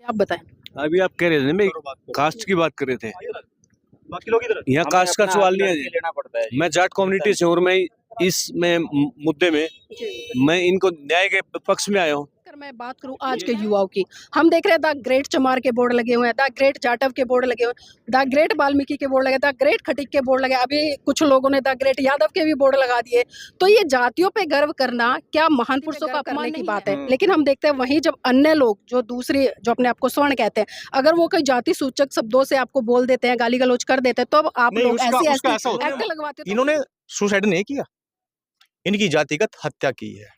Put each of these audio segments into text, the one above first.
आप बताएं। अभी आप कह रहे थे ना, मैं कास्ट की बात कर रहे थे। बाकी लोग इधर यहाँ कास्ट का सवाल नहीं है जी। लेना पड़ता है। मैं जाट कम्युनिटी से हूं और मैं इसमें मुद्दे में मैं इनको न्याय के पक्ष में आया हूँ। अगर मैं बात करूं आज के युवाओं की, हम देख रहे हैं द ग्रेट चमार के बोर्ड लगे हुए हैं, द ग्रेट जाटव के बोर्ड लगे हुए हैं, द ग्रेट वाल्मीकि के बोर्ड लगे, द ग्रेट खटीक के बोर्ड लगे, अभी कुछ लोगों ने द ग्रेट यादव के भी बोर्ड लगा दिए। तो ये जातियों पे गर्व करना क्या महान पुरुषों का करने की बात है। लेकिन हम देखते हैं वहीं जब अन्य लोग जो दूसरी जो अपने आप को स्वर्ण कहते हैं, अगर वो कोई जाति सूचक शब्दों से आपको बोल देते हैं, गाली गलौज कर देते हैं, तो अब आप नहीं, लोग उसका ऐसे ऐसा ऐसे होता है एक्ट ना। लगवाते हो। इन्होंने सुसाइड नहीं किया, इनकी जातिगत हत्या की है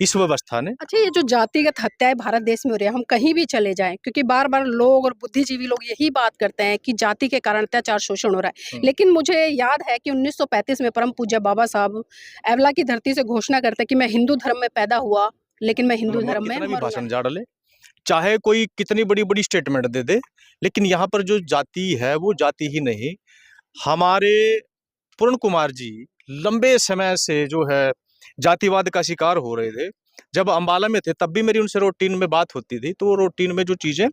इस व्यवस्था ने। अच्छा, ये जो जातिगत हत्याएं भारत देश में हो रही है, हम कहीं भी चले जाएं, क्योंकि बार बार लोग और बुद्धिजीवी लोग यही बात करते हैं कि जाति के कारण अत्याचार शोषण हो रहा है। लेकिन मुझे याद है कि 1935 में परम पूज्य बाबा साहब एवला की धरती से घोषणा करते हैं कि मैं हिंदू धर्म में पैदा हुआ, लेकिन मैं हिंदू धर्म में कितना भी मरूंगा भाषण नहीं। झाड़ ले, चाहे कोई कितनी बड़ी बड़ी स्टेटमेंट दे दे, लेकिन यहाँ पर जो जाति है वो जाति ही नहीं। हमारे पूर्ण कुमार जी लंबे समय से जो है जातिवाद का शिकार हो रहे थे। जब अंबाला में थे तब भी मेरी उनसे रूटीन में बात होती थी, तो रूटीन में जो चीजें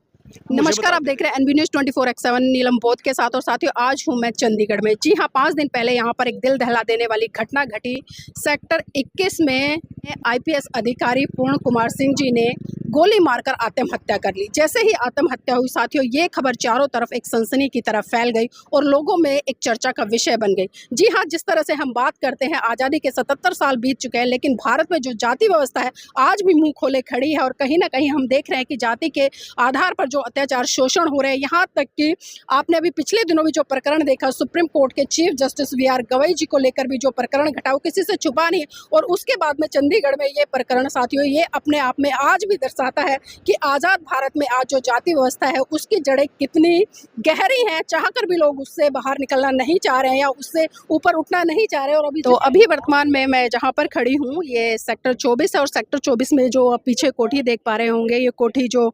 नमस्कार, आप देख रहे हैं एनबी न्यूज 24/7 नीलम बोध के साथ। और साथियों, आज हूं मैं चंडीगढ़ में। जी हां, 5 दिन पहले यहां पर एक दिल दहला देने वाली घटना घटी। सेक्टर 21 में आईपीएस अधिकारी पूर्ण कुमार सिंह जी ने गोली मारकर आत्महत्या कर ली। जैसे ही आत्महत्या हुई साथियों, ये खबर चारों तरफ एक सनसनी की तरफ फैल गई और लोगों में एक चर्चा का विषय बन गई। जी हाँ, जिस तरह से हम बात करते हैं, आज़ादी के 77 साल बीत चुके हैं, लेकिन भारत में जो जाति व्यवस्था है आज भी मुंह खोले खड़ी है। और कहीं ना कहीं हम देख रहे हैं कि जाति के आधार पर जो अत्याचार शोषण हो रहे हैं, यहाँ तक कि आपने अभी पिछले दिनों भी जो प्रकरण देखा, सुप्रीम कोर्ट के chief justice V R Gavai ji को लेकर भी जो प्रकरण घटा, वो किसी से छुपा नहीं। और उसके बाद में चंडीगढ़ में ये प्रकरण साथियों, ये अपने आप में आज भी दर्शाता है कि आज़ाद भारत में आज जो जाति व्यवस्था है उसकी जड़ें कितनी गहरी हैं। चाहकर भी लोग उससे बाहर निकलना नहीं चाह रहे हैं या उससे ऊपर उठना नहीं चाह रहे हैं। और अभी वर्तमान में मैं जहाँ पर खड़ी हूँ, ये सेक्टर 24 है। और सेक्टर 24 में जो आप पीछे कोठी देख पा रहे होंगे, ये कोठी जो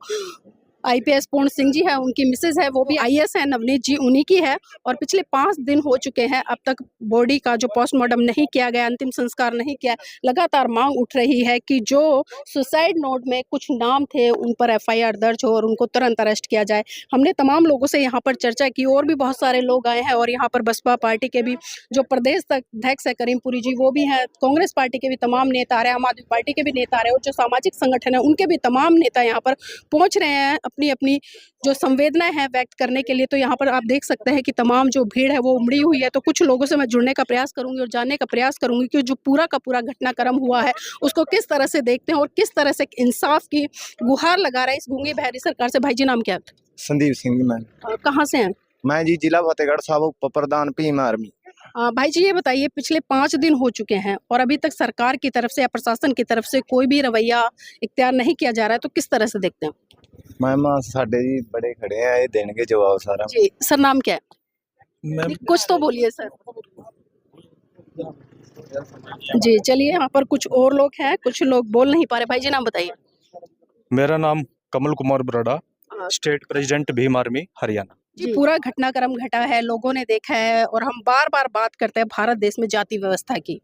आईपीएस पूर्ण सिंह जी है, उनकी मिसेज है, वो भी आईएएस है, नवनीत जी उन्हीं की है। और पिछले 5 दिन हो चुके हैं, अब तक बॉडी का जो पोस्टमार्टम नहीं किया गया, अंतिम संस्कार नहीं किया। लगातार मांग उठ रही है कि जो सुसाइड नोट में कुछ नाम थे उन पर एफआईआर दर्ज हो और उनको तुरंत अरेस्ट किया जाए। हमने तमाम लोगों से यहाँ पर चर्चा की, और भी बहुत सारे लोग आए हैं। और यहाँ पर बसपा पार्टी के भी जो प्रदेश अध्यक्ष है करीमपुरी जी, वो भी हैं, कांग्रेस पार्टी के भी तमाम नेता आ रहे हैं, आम आदमी पार्टी के भी नेता आ रहे हैं, और जो सामाजिक संगठन है उनके भी तमाम नेता यहाँ पर पहुंच रहे हैं अपनी अपनी जो संवेदनाएं हैं व्यक्त करने के लिए। तो यहाँ पर आप देख सकते हैं कि तमाम जो भीड़ है वो उमड़ी हुई है। तो कुछ लोगों से मैं जुड़ने का प्रयास करूंगी और जानने का प्रयास करूंगी कि जो पूरा का पूरा घटनाक्रम हुआ है उसको किस तरह से देखते हैं और किस तरह से इंसाफ की गुहार लगा रहे हैं इस गूंगी बहरी सरकार से। भाई जी, नाम क्या है? संदीप सिंह मैं। कहाँ से हैं? मैं जी जिला फतेहगढ़ साहब उप प्रधान भीम आर्मी। भाई जी, ये बताइए, पिछले 5 दिन हो चुके हैं और अभी तक सरकार की तरफ से या प्रशासन की तरफ से कोई भी रवैया इख्तियार नहीं किया जा रहा है, तो किस तरह से देखते हैं? मैं साडे जी बड़े खड़े हैं, ये देंगे जवाब सारा। जी सर, नाम क्या है? कुछ तो बोलिए सर। जी चलिए, यहाँ पर कुछ और लोग हैं, कुछ लोग बोल नहीं पा रहे। भाई जी, नाम बताइए। मेरा नाम कमल कुमार बराड़ा, स्टेट प्रेसिडेंट भीम आर्मी हरियाणा। जी, पूरा घटनाक्रम घटा है, लोगों ने देखा है, और हम बार बार बात करते हैं भारत देश में जाति व्यवस्था की।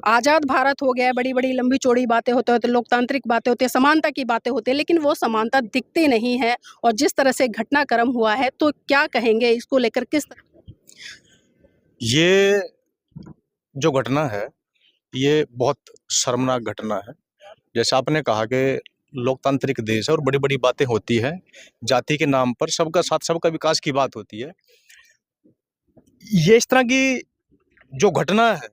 आजाद भारत हो गया, बड़ी बड़ी लंबी चौड़ी बातें होते होते, लोकतांत्रिक बातें होती है, समानता की बातें होती है, लेकिन वो समानता दिखती नहीं है। और जिस तरह से घटनाक्रम हुआ है, तो क्या कहेंगे इसको लेकर? किस तरह? ये जो घटना है ये बहुत शर्मनाक घटना है। जैसे आपने कहा कि लोकतांत्रिक देश है और बड़ी बड़ी बातें होती है, जाति के नाम पर सबका साथ सबका विकास की बात होती है। ये इस तरह की जो घटना है,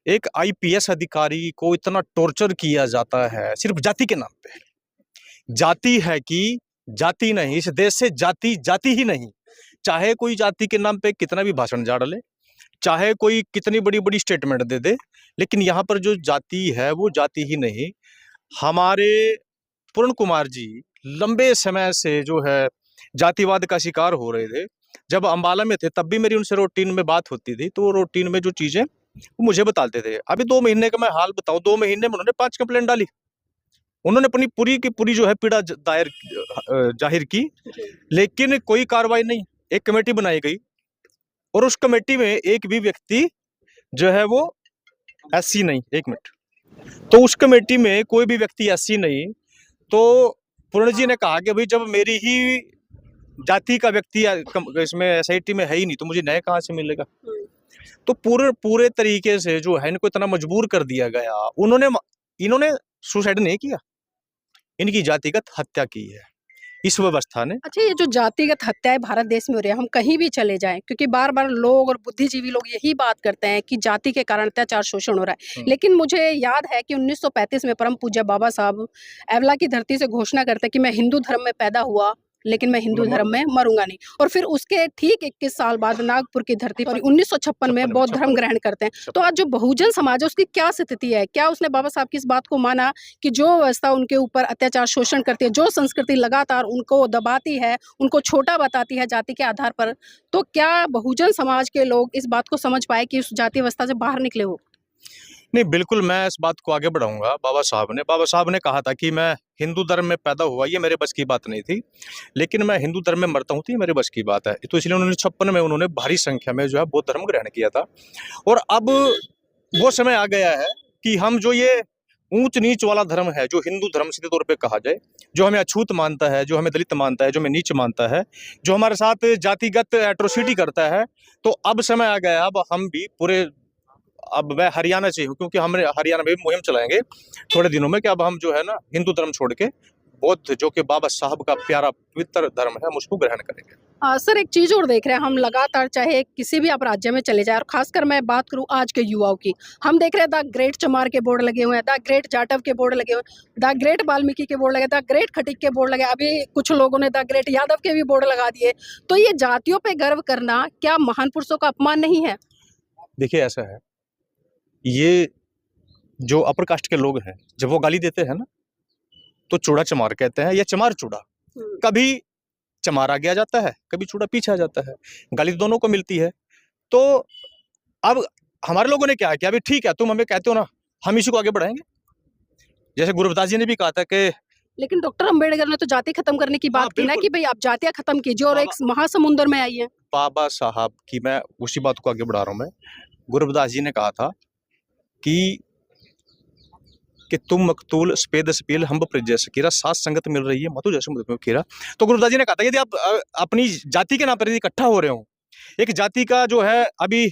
एक आईपीएस अधिकारी को इतना टॉर्चर किया जाता है सिर्फ जाति के नाम पे। जाति है कि जाति नहीं, इस देश से जाति जाति ही नहीं। चाहे कोई जाति के नाम पे कितना भी भाषण झाड़ ले, चाहे कोई कितनी बड़ी बड़ी स्टेटमेंट दे दे, लेकिन यहाँ पर जो जाति है वो जाति ही नहीं। हमारे पूर्ण कुमार जी लंबे समय से जो है जातिवाद का शिकार हो रहे थे। जब अंबाला में थे तब भी मेरी उनसे रूटीन में बात होती थी, तो रूटीन में जो चीजें वो मुझे बताते थे। अभी 2 महीने का मैं हाल बताऊं, 2 महीने में उन्होंने 5 कंप्लेंट डाली। उन्होंने अपनी पूरी की पूरी जो है पीड़ा जाहिर की, लेकिन कोई कार्रवाई नहीं। एक कमेटी बनाई गई और उस कमेटी में एक भी व्यक्ति जो है वो एससी नहीं। 1 मिनट, तो उस कमेटी में कोई भी व्यक्ति एससी नहीं। तो पूर्ण जी ने कहा कि भाई जब मेरी ही जाति का व्यक्ति इसमें एसआईटी में है ही नहीं तो मुझे न्याय कहाँ से मिलेगा। तो पूरे पूरे तरीके से जो है इनको इतना मजबूर कर दिया गया। इन्होंने सुसाइड नहीं किया, इनकी जातिगत हत्या की है इस व्यवस्था ने। अच्छा, ये जो जातिगत हत्याएं भारत देश में हो रही है, हम कहीं भी चले जाएं, क्योंकि बार बार लोग और बुद्धिजीवी लोग यही बात करते हैं कि जाति के कारण अत्याचार शोषण हो रहा है, लेकिन मुझे याद है कि 1935 में परम पूज्य बाबा साहब एवला की धरती से घोषणा करते हैं कि मैं हिंदू धर्म में पैदा हुआ लेकिन मैं हिंदू धर्म में मरूंगा नहीं, और फिर उसके ठीक 21 साल बाद नागपुर की धरती पर 1956 में बौद्ध धर्म ग्रहण करते हैं। तो आज जो बहुजन समाज है उसकी क्या स्थिति है? क्या उसने बाबा साहब की इस बात को माना कि जो व्यवस्था उनके ऊपर अत्याचार शोषण करती है, जो संस्कृति लगातार उनको दबाती है, उनको छोटा बताती है जाति के आधार पर, तो क्या बहुजन समाज के लोग इस बात को समझ पाए कि उस जाति व्यवस्था से बाहर निकले हो? नहीं, बिल्कुल मैं इस बात को आगे बढ़ाऊंगा। बाबा साहब ने कहा था कि मैं हिंदू धर्म में पैदा हुआ, ये मेरे बस की बात नहीं थी, लेकिन मैं हिंदू धर्म में मरता हूँ तो ये मेरे बस की बात है। तो इसलिए 1956 में उन्होंने भारी संख्या में जो है बौद्ध धर्म ग्रहण किया था। और अब वो समय आ गया है कि हम जो ये ऊंच नीच वाला धर्म है, जो हिंदू धर्म सीधे तौर पे कहा जाए, जो हमें अछूत मानता है, जो हमें दलित मानता है, जो हमें नीच मानता है, जो हमारे साथ जातिगत एट्रोसिटी करता है, तो अब समय आ गया, अब हम भी पूरे, अब मैं हरियाणा से हूँ क्योंकि हम हरियाणा में भी मुहिम चलाएंगे थोड़े दिनों में कि अब हम जो है ना हिंदू धर्म छोड़ के बौद्ध, जो कि बाबा साहब का प्यारा पवित्र धर्म है, हम उसको ग्रहण करेंगे। सर, एक चीज और देख रहे हैं हम लगातार, चाहे किसी भी आप राज्य में चले जाए, और खासकर मैं बात करूं आज के युवाओं की, हम देख रहे हैं द ग्रेट चमार के बोर्ड लगे हुए हैं, द ग्रेट जाटव के बोर्ड लगे हुए हैं, द ग्रेट वाल्मीकि के बोर्ड लगे, द ग्रेट खटिक के बोर्ड लगे, अभी कुछ लोगों ने द ग्रेट यादव के भी बोर्ड लगा दिए। तो ये जातियों पे गर्व करना क्या महान पुरुषों का अपमान नहीं है? देखिए ऐसा है, ये जो अपर कास्ट के लोग हैं जब वो गाली देते हैं ना तो चूड़ा चमार कहते हैं या चमार चूड़ा। कभी चमार आगे आ जाता है, कभी चूड़ा पीछे आ जाता है, गाली दोनों को मिलती है। तो अब हमारे लोगों ने क्या किया, अभी ठीक है तुम हमें कहते हो ना, हम इसी को आगे बढ़ाएंगे। जैसे गुरुदास जी ने भी कहा था कि, लेकिन डॉक्टर अंबेडकर ने तो जाति खत्म करने की बात की ना कि भाई आप जातियां खत्म कीजिए और एक महासमुंदर में आइए। बाबा साहब की, मैं उसी बात को आगे बढ़ा रहा हूं। मैं गुरुदास जी ने कहा था कि तुम मकतूल स्पेद स्पील हम प्रजय सकीरा, साथ संगत मिल रही है मतु जैसे मुझे कीरा। तो गुरुदास जी ने कहा था यदि आप अपनी जाति के नाम पर यदि इकट्ठा हो रहे हो, एक जाति का जो है, अभी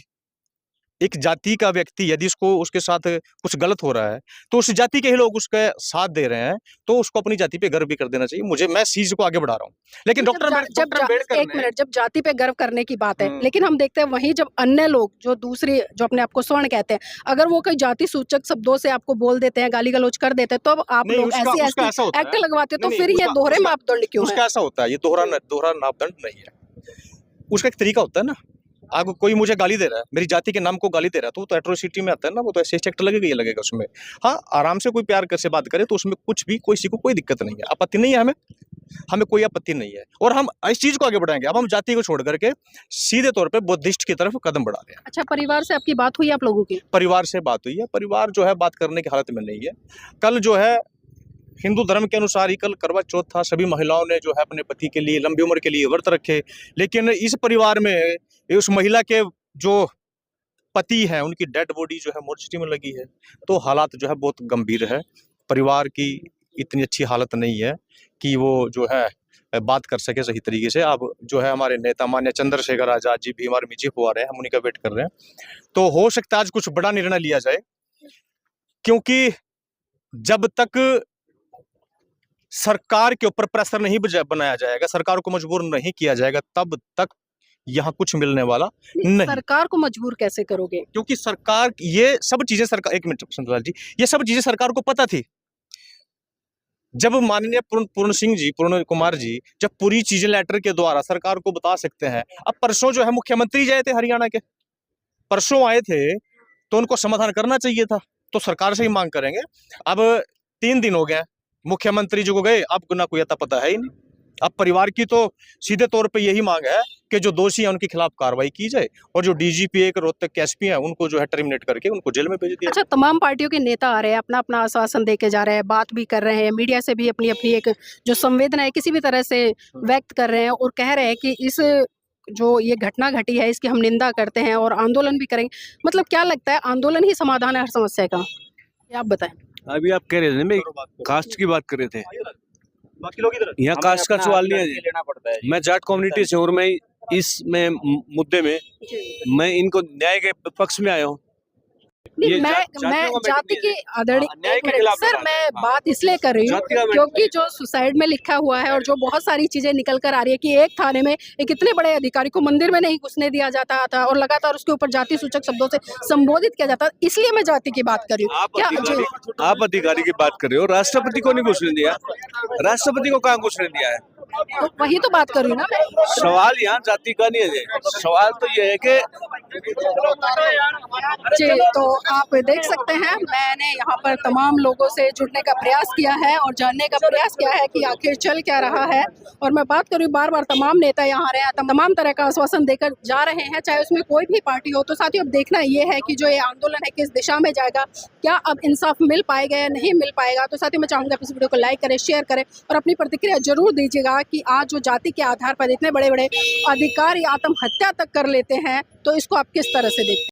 एक जाति का व्यक्ति यदि उसके साथ कुछ गलत हो रहा है तो उस जाति के ही लोग उसके साथ दे रहे हैं, तो उसको अपनी जाति पे गर्व भी कर देना चाहिए। मैं इस चीज को आगे बढ़ा रहा हूँ। लेकिन डॉक्टर अम्बेडकर, एक मिनट, जब जाति पे गर्व करने की बात है, लेकिन हम देखते हैं वहीं जब अन्य लोग जो दूसरी, जो अपने आप को स्वर्ण कहते हैं, अगर वो कोई जाति सूचक शब्दों से आपको बोल देते हैं, गाली गलौज कर देते हैं, तो अब आप लोग ऐसे एक्ट लगवाते हैं, तो फिर ये दोहरे मापदंड क्यों है? उसका ऐसा होता है, ये दोहरा मापदंड नहीं है। उसका एक तरीका होता है ना, अगर कोई मुझे गाली दे रहा है, मेरी जाति के नाम को गाली दे रहा है, तो वो तो एट्रोसिटी में आता है ना, वो तो ऐसे एक्ट लगेगा, ये लगेगा उसमें। हाँ, आराम से कोई प्यार कर से बात करे तो उसमें कुछ भी किसी को कोई दिक्कत नहीं है, आपत्ति नहीं है, हमें कोई आपत्ति नहीं है। और हम इस चीज को आगे बढ़ाएंगे। अब हम जाति को छोड़ करके सीधे तौर पे बुद्धिस्ट की तरफ कदम बढ़ा रहे हैं। अच्छा, परिवार से आपकी बात हुई आप लोगों की? परिवार से बात हुई है, परिवार जो है बात करने की हालत में नहीं है। कल जो है हिंदू धर्म के अनुसार ही कल करवा चौथ था, सभी महिलाओं ने जो है अपने पति के लिए लंबी उम्र के लिए व्रत रखे, लेकिन इस परिवार में उस महिला के जो पति हैं उनकी डेड बॉडी जो है मोर्चरी में लगी है। तो हालात जो है बहुत गंभीर है, परिवार की इतनी अच्छी हालत नहीं है कि वो जो है बात कर सके सही तरीके से। अब जो है हमारे नेता मान्य चंद्रशेखर आजाद जी भी हमारे नीचे हो रहे हैं, हम उन्हीं का वेट कर रहे हैं। तो हो सकता है आज कुछ बड़ा निर्णय लिया जाए, क्योंकि जब तक सरकार के ऊपर प्रेशर नहीं बनाया जाएगा, सरकार को मजबूर नहीं किया जाएगा, तब तक यहाँ कुछ मिलने वाला नहीं। सरकार को मजबूर कैसे करोगे? क्योंकि सरकार, ये सब चीजें सरकार, एक मिनट संतलाल जी, ये सब चीजें सरकार को पता थी। जब माननीय पूर्ण कुमार जी जब पूरी चीजें लेटर के द्वारा सरकार को बता सकते हैं। अब परसों जो है मुख्यमंत्री गए थे हरियाणा के, परसों आए थे, तो उनको समाधान करना चाहिए था, तो सरकार से ही मांग करेंगे। अब 3 दिन हो गए मुख्यमंत्री जी को गए, अब ना कोई अता पता है ही नहीं। अब परिवार की तो सीधे तौर पे यही मांग है कि जो दोषी हैं उनके खिलाफ कार्रवाई की जाए, और जो डीजीपी एक रोहतक के एसपी हैं उनको जो है टर्मिनेट करके उनको जेल में भेज दिया। अच्छा, तमाम पार्टियों के नेता आ रहे हैं, अपना अपना आश्वासन देके जा रहे हैं, बात भी कर रहे हैं, मीडिया से भी अपनी अपनी एक जो संवेदना है किसी भी तरह से व्यक्त कर रहे हैं, और कह रहे हैं कि इस जो ये घटना घटी है इसकी हम निंदा करते हैं और आंदोलन भी करेंगे। मतलब क्या लगता है, आंदोलन ही समाधान है हर समस्या का? आप बताएं। अभी आप कह रहे थे, मैं कास्ट की बात कर रहे थे, बाकी लोग इधर यहाँ कास्ट का सवाल नहीं है जी। लेना पड़ता है। मैं जाट कम्युनिटी से हूँ और मैं इसमें मुद्दे में मैं इनको न्याय के पक्ष में आया हूँ। नहीं, ये मैं जातियों का जाति मैटर की नहीं है। आदरणीय न्याय एक के मिनट खिलाफ सर, है। मैं बात इसलिए कर रही हूँ जाति का मैटर क्योंकि जो सुसाइड में लिखा हुआ है और जो बहुत सारी चीजें निकल कर आ रही है कि एक थाने में एक इतने बड़े अधिकारी को मंदिर में नहीं घुसने दिया जाता था और लगातार उसके ऊपर जाति सूचक शब्दों से संबोधित किया जाता, इसलिए मैं जाति की बात कर रही हूँ। क्या आप अधिकारी की बात कर रहे हो, राष्ट्रपति को नहीं घुसने दिया। राष्ट्रपति को कहाँ घुसने दिया है? तो वही तो बात कर रही हूँ ना मैं। सवाल यहाँ जाति का नहीं है जी। सवाल तो ये है कि जी, तो आप देख सकते हैं मैंने यहाँ पर तमाम लोगों से जुड़ने का प्रयास किया है और जानने का प्रयास किया है कि आखिर चल क्या रहा है। और मैं बात करूँ, बार बार तमाम नेता यहाँ आ रहे हैं, तमाम तरह का आश्वासन देकर जा रहे हैं, चाहे उसमें कोई भी पार्टी हो। तो साथियों, अब देखना ये है कि जो ये आंदोलन है किस दिशा में जाएगा, क्या अब इंसाफ मिल पाएगा या नहीं मिल पाएगा। तो साथियों, मैं चाहूँगा इस वीडियो को लाइक करें, शेयर करें और अपनी प्रतिक्रिया जरूर दीजिएगा कि आज जो जाति के आधार पर इतने बड़े बड़े अधिकारी आत्महत्या तक कर लेते हैं, तो इसको आप किस तरह से देखते हैं।